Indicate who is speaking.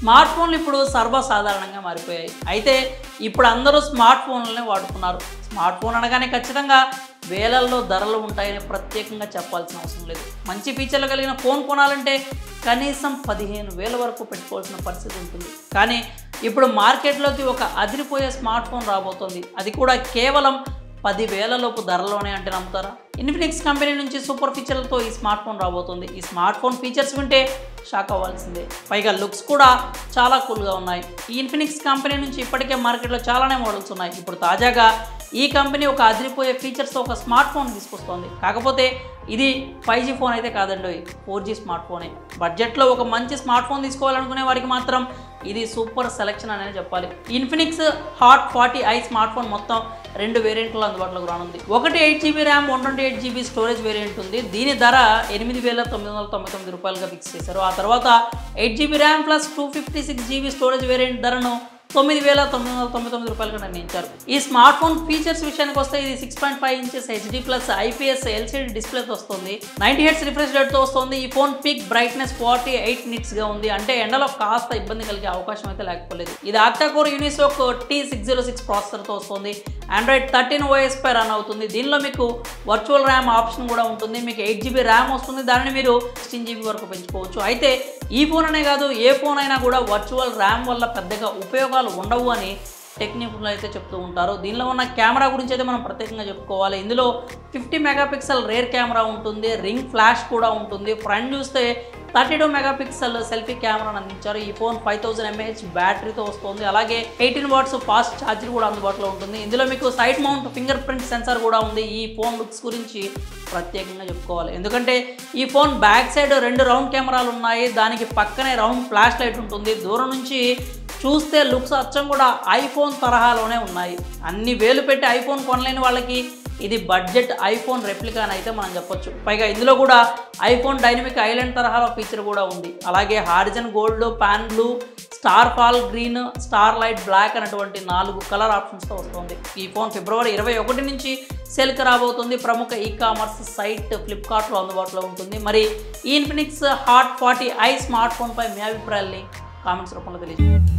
Speaker 1: Smart ఫోన్లు ఇప్పుడు సర్వసాధారణంగా మారిపోయాయి. అయితే ఇప్పుడు అందరూ స్మార్ట్ ఫోన్లనే వాడుతున్నారు. స్మార్ట్ ఫోన్ అనగానే ఖచ్చితంగా వేలల్లో ధరలు ఉంటాయని ప్రత్యేకంగా చెప్పాల్సిన అవసరం లేదు. మంచి ఫీచర్లు కలిగిన ఫోన్ కొనాలంటే కనీసం 15,000 వరకు పెట్టుకోవాల్సిన పరిస్థితి ఉంటుంది. కానీ ఇప్పుడు మార్కెట్లోకి ఒక అదిరిపోయే స్మార్ట్ ఫోన్ రాబోతోంది. అది కూడా కేవలం 10,000 లోపు ధరలోనే అంటే నమ్ముతారా? ఇన్ఫినిక్స్ కంపెనీ నుంచి సూపర్ ఫీచర్లతో ఈ స్మార్ట్ ఫోన్ రాబోతుంది. ఈ స్మార్ట్ ఫోన్ ఫీచర్స్ వింటే షాక్ అవ్వాల్సిందే. పైగా లుక్స్ కూడా చాలా కూల్గా ఉన్నాయి. ఈ ఇన్ఫినిక్స్ కంపెనీ నుంచి ఇప్పటికే మార్కెట్లో చాలానే మోడల్స్ ఉన్నాయి. ఇప్పుడు తాజాగా ఈ కంపెనీ ఒక అదిరిపోయే ఫీచర్స్తో ఒక స్మార్ట్ ఫోన్ తీసుకొస్తోంది. కాకపోతే ఇది 5G ఫోన్ అయితే కాదండి, 4G స్మార్ట్ ఫోనే. బడ్జెట్లో ఒక మంచి స్మార్ట్ ఫోన్ తీసుకోవాలనుకునే వారికి మాత్రం ఇది సూపర్ సెలెక్షన్ అనేది చెప్పాలి. Infinix hot 40i smart phone మొత్తం 2 వేరియంట్లు అందుబాటులోకి రానుంది. ఒకటి 8GB RAM 128GB storage variant ఉంది. దీని ధర 8,999 రూపాయలుగా ఫిక్స్ చేశారు. ఆ తర్వాత 8GB RAM plus 256GB storage variant ధరను 9,999 రూపాయలుగా నిర్ణయించారు. ఈ స్మార్ట్ ఫోన్ ఫీచర్స్ విషయానికి వస్తే ఇది 6.5 inches HD plus IPS LCD డిస్ప్లేతో వస్తుంది. 90 Hz రిఫ్రెష్ రేట్తో వస్తుంది. ఈ ఫోన్ పీక్ బ్రైట్నెస్ 48 నిట్స్గా ఉంది. అంటే ఎండలో కాస్త ఇబ్బంది కలిగే అవకాశం అయితే లేకపోలేదు. ఇది ఆక్టాకోర్ యూనిసోక్ T606 ప్రాసెసర్తో వస్తుంది. Android 13 OS పై రన్ అవుతుంది. దీనిలో మీకు వర్చువల్ ర్యామ్ ఆప్షన్ కూడా ఉంటుంది. మీకు 8GB ర్యామ్ వస్తుంది. దానిని మీరు 16GB వరకు పెంచుకోవచ్చు. అయితే ఈ ఫోన్ అనే కాదు, ఏ ఫోన్ అయినా కూడా వర్చువల్ ర్యామ్ వల్ల పెద్దగా ఉపయోగాలు ఉండవు అని టెక్నిక్లు అయితే చెప్తూ ఉంటారు. దీనిలో ఉన్న కెమెరా గురించి అయితే మనం ప్రత్యేకంగా చెప్పుకోవాలి. ఇందులో 50 మెగాపిక్సెల్ రేర్ కెమెరా ఉంటుంది. రింగ్ ఫ్లాష్ కూడా ఉంటుంది. ఫ్రంట్ చూస్తే 32 మెగాపిక్సెల్ సెల్ఫీ కెమెరాను అందించారు. ఈ ఫోన్ 5000 mAh బ్యాటరీతో వస్తుంది. అలాగే 18 వాట్స్ ఫాస్ట్ ఛార్జర్ కూడా అందుబాటులో ఉంటుంది. ఇందులో మీకు side mount finger print censor కూడా ఉంది. ఈ ఫోన్ లుక్స్ గురించి ప్రత్యేకంగా చెప్పుకోవాలి. ఎందుకంటే ఈ ఫోన్ బ్యాక్ సైడ్ 2 రౌండ్ కెమెరాలు ఉన్నాయి. దానికి పక్కనే రౌండ్ ఫ్లాష్ లైట్ ఉంటుంది. దూరం నుంచి చూస్తే లుక్స్ అచ్చం కూడా ఐఫోన్ తరహాలోనే ఉన్నాయి. అన్ని వేలు పెట్టి ఐఫోన్ కొనలేని వాళ్ళకి ఇది బడ్జెట్ ఐఫోన్ రెప్లికా అని అయితే మనం చెప్పొచ్చు. పైగా ఇందులో కూడా ఐఫోన్ డైనమిక్ ఐలాండ్ తరహాలో ఫీచర్ కూడా ఉంది. అలాగే హారిజన్ గోల్డ్, పాన్ blue, star fall green, star light black అనేటువంటి 4 కలర్ ఆప్షన్స్తో వస్తుంది. ఈ ఫోన్ ఫిబ్రవరి 21 నుంచి సేల్కి రాబోతుంది. ప్రముఖ ఈ-కామర్స్ సైట్ ఫ్లిప్కార్ట్లో అందుబాటులో ఉంటుంది. మరి ఈ ఇన్ఫినిక్స్ హాట్ 40i స్మార్ట్ ఫోన్పై మీ అభిప్రాయాల్ని కామెంట్స్ రూపంలో తెలియజేయండి.